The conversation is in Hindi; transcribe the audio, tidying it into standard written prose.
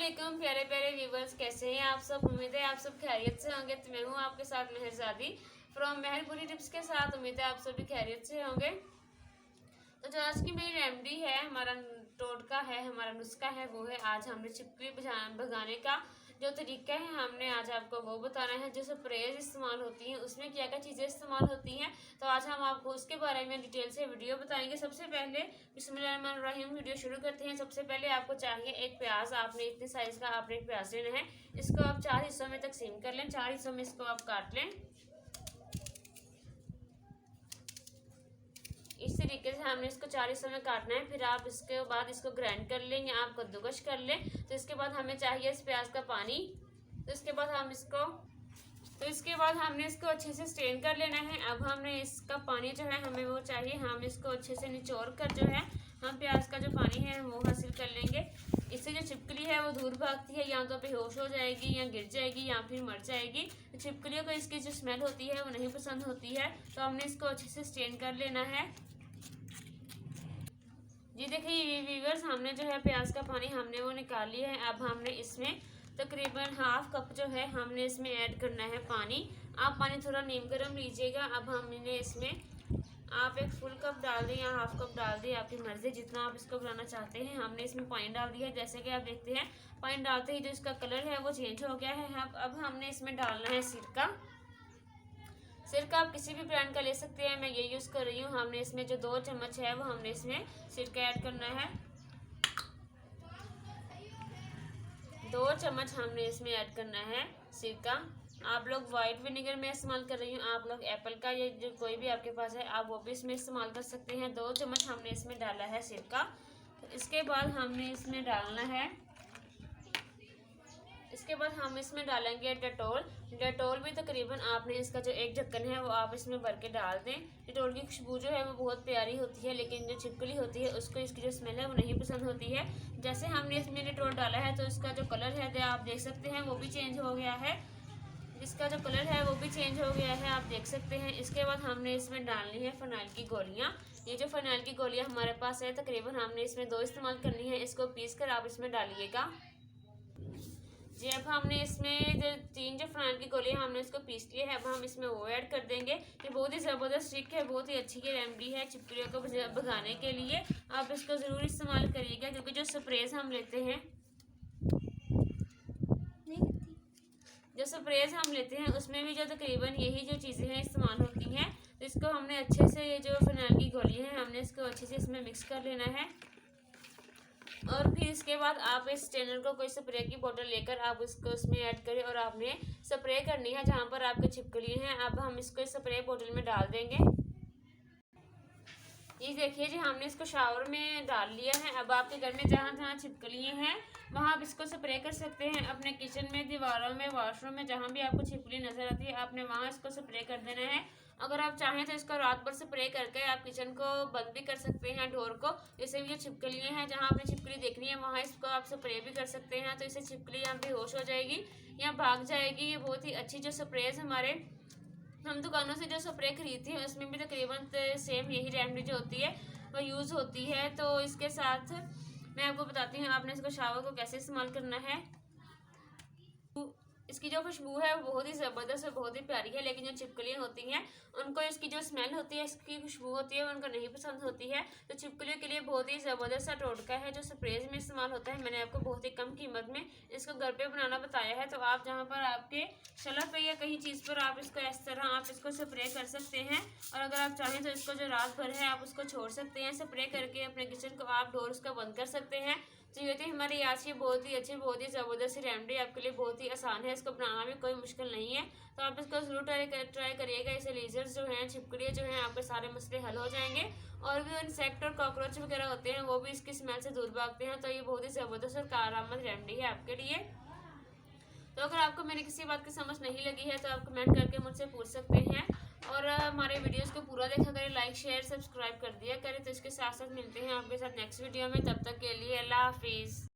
वालेकुम प्यारे प्यारे व्यूवर्स, कैसे हैं आप सब। उम्मीद है आप सब खैरियत से होंगे। तो मैं हूँ आपके साथ मेहरजादी फ्रॉम मेहरपुरी टिप्स के साथ। उम्मीद है आप सभी खैरियत से होंगे। तो जो आज की मेरी रेमेडी है, हमारा टोटका है, हमारा नुस्खा है, वो है आज हमने छिपकली भगाने का जो तरीका है हमने आज आपको वो बताना है। जो स्प्रेज इस्तेमाल होती हैं उसमें क्या क्या चीज़ें इस्तेमाल होती हैं, तो आज हम आपको उसके बारे में डिटेल से वीडियो बताएंगे। सबसे पहले बिस्मिल्लाहिर्रहमानिर्रहीम वीडियो शुरू करते हैं। सबसे पहले आपको चाहिए एक प्याज। आपने इतने साइज़ का आपने एक प्याज लेना है। इसको आप 4 हिस्सों में तकसीम कर लें। 4 हिस्सों में इसको आप काट लें। इस तरीके से हमने इसको 4 हिस्सों में काटना है। फिर आप इसके बाद इसको ग्राइंड कर लें या आप कद्दूकश कर लें। तो इसके बाद हमें चाहिए इस प्याज का पानी। तो इसके बाद हमने इसको अच्छे से स्ट्रेन कर लेना है। अब हमने इसका पानी जो है हमें वो चाहिए, हम इसको अच्छे से निचोड़ कर जो है हम प्याज का जो पानी है वो हासिल कर लेंगे। इससे जो छिपकली है वो दूर भागती है, या तो बेहोश हो जाएगी या गिर जाएगी या फिर मर जाएगी। तो छिपकलियों को इसकी जो स्मेल होती है वो नहीं पसंद होती है। तो हमने इसको अच्छे से स्ट्रेन कर लेना है। जी देखिए व्यूअर्स, हमने जो है प्याज का पानी हमने वो निकाल लिया है। अब हमने इसमें तकरीबन हाफ कप जो है हमने इसमें ऐड करना है पानी। आप पानी थोड़ा नीम गर्म लीजिएगा। अब हमने इसमें आप एक फुल कप डाल दें या हाफ कप डाल दें, आपकी मर्ज़ी जितना आप इसको बनाना चाहते हैं। हमने इसमें पानी डाल दिया है। जैसे कि आप देखते हैं पानी डालते ही जो इसका कलर है वो चेंज हो गया है। अब हमने इसमें डालना है सिरका। सिरका आप किसी भी ब्रांड का ले सकते हैं, मैं ये यूज़ कर रही हूँ। हमने इसमें जो 2 चम्मच है वो हमने इसमें सिरका ऐड करना है। 2 चम्मच हमने इसमें ऐड करना है सिरका। आप लोग वाइट विनेगर में इस्तेमाल कर रही हूँ, आप लोग एप्पल का या जो कोई भी आपके पास है आप वो भी इसमें इस्तेमाल कर सकते हैं। 2 चम्मच हमने इसमें डाला है सिरका। तो इसके बाद हमने इसमें डालना है, इसके बाद हम इसमें डालेंगे डेटोल। डेटोल भी तकरीबन आपने इसका जो एक ढक्कन है वो आप इसमें भर के डाल दें। डेटोल की खुशबू जो है वो बहुत प्यारी होती है, लेकिन जो छिपकली होती है उसको इसकी जो स्मेल है वो नहीं पसंद होती है। जैसे हमने इसमें डेटोल डाला है तो इसका जो कलर है आप देख सकते हैं वो भी चेंज हो गया है। इसका जो कलर है वो भी चेंज हो गया है, आप देख सकते हैं। इसके बाद हमने इसमें डालनी है फ़िनाइल की गोलियाँ। ये जो फ़िनाइल की गोलियाँ हमारे पास है तकरीबन हमने इसमें 2 इस्तेमाल करनी है। इसको पीस कर आप इसमें डालिएगा। जी अब हमने इसमें जो 3 जो फ़िनाइल की गोलियाँ हमने इसको पीस लिए हैं, अब हम इसमें वो ऐड कर देंगे। ये बहुत ही ज़बरदस्त ट्रिक है, बहुत ही अच्छी ये रेमेडी है छिपकलियों को भगाने के लिए। आप इसको ज़रूर इस्तेमाल करिएगा, क्योंकि जो स्प्रेज हम लेते हैं उसमें भी जो तकरीबन यही जो चीज़ें हैं इस्तेमाल होती हैं। तो इसको हमने अच्छे से ये जो फ़िनाइल की गोली है हमने इसको अच्छे से इसमें मिक्स कर लेना है। और फिर इसके बाद आप इस स्ट्रेनर को कोई स्प्रे की बोतल लेकर आप उसको उसमें ऐड करें और आपने स्प्रे करनी है जहाँ पर आपके छिपकली हैं। अब हम इसको स्प्रे बोतल में डाल देंगे। ये देखिए जी हमने इसको शावर में डाल लिया है। अब आपके घर में जहाँ जहाँ छिपकलियाँ हैं वहाँ आप इसको स्प्रे कर सकते हैं। अपने किचन में, दीवारों में, वॉशरूम में, जहाँ भी आपको छिपकली नज़र आती है आपने वहाँ इसको स्प्रे कर देना है। अगर आप चाहें तो इसको रात भर स्प्रे करके आप किचन को बंद भी कर सकते हैं, डोर को। जैसे भी जो छिपकलियाँ हैं जहाँ आपने छिपकली देखनी है वहाँ इसको आप स्प्रे भी कर सकते हैं। तो इससे छिपकली यहाँ बेहोश हो जाएगी या भाग जाएगी। ये बहुत ही अच्छी जो स्प्रेज हमारे हम दुकानों से जो स्प्रे खरीदते हैं उसमें भी तकरीबन सेम यही रेमेडी जो होती है वो यूज़ होती है। तो इसके साथ मैं आपको बताती हूँ आपने इसको शावर को कैसे इस्तेमाल करना है। इसकी जो खुशबू है वो बहुत ही ज़बरदस्त और बहुत ही प्यारी है, लेकिन जो छिपकलियाँ होती हैं उनको इसकी जो स्मेल होती है, इसकी खुशबू होती है, उनको नहीं पसंद होती है। तो छिपकलियों के लिए बहुत ही ज़बरदस्त सा टोटका है जो स्प्रेज में इस्तेमाल होता है। मैंने आपको बहुत ही कम कीमत में इसको घर पे बनाना बताया है। तो आप जहाँ पर आपके शेल्फ पे या कहीं चीज़ पर आप इसको इस तरह आप इसको स्प्रे कर सकते हैं। और अगर आप चाहें तो इसको जो रात भर है आप उसको छोड़ सकते हैं स्प्रे करके। अपने किचन को आप डोर उसका बंद कर सकते हैं। तो ये थी हमारी आज की बहुत ही अच्छी, बहुत ही ज़बरदस्त रेमेडी। आपके लिए बहुत ही आसान है, इसको बनाना भी कोई मुश्किल नहीं है। तो आप इसको ज़रूर ट्राई करिएगा। इससे लेजर्स जो हैं, छिपकलियाँ जो हैं, आपके सारे मसले हल हो जाएंगे। और भी इंसेक्ट और कॉकरोच वगैरह होते हैं वो भी इसकी स्मेल से दूर भागते हैं। तो ये बहुत ही ज़बरदस्त और कारआमद रेमेडी है आपके लिए। तो अगर आपको मेरी किसी बात की समझ नहीं लगी है तो आप कमेंट करके मुझसे पूछ सकते हैं। और हमारे वीडियोस को पूरा देखा करें, लाइक शेयर सब्सक्राइब कर दिया करें। तो इसके साथ साथ मिलते हैं आपके साथ नेक्स्ट वीडियो में। तब तक के लिए अल्लाह हाफिज़।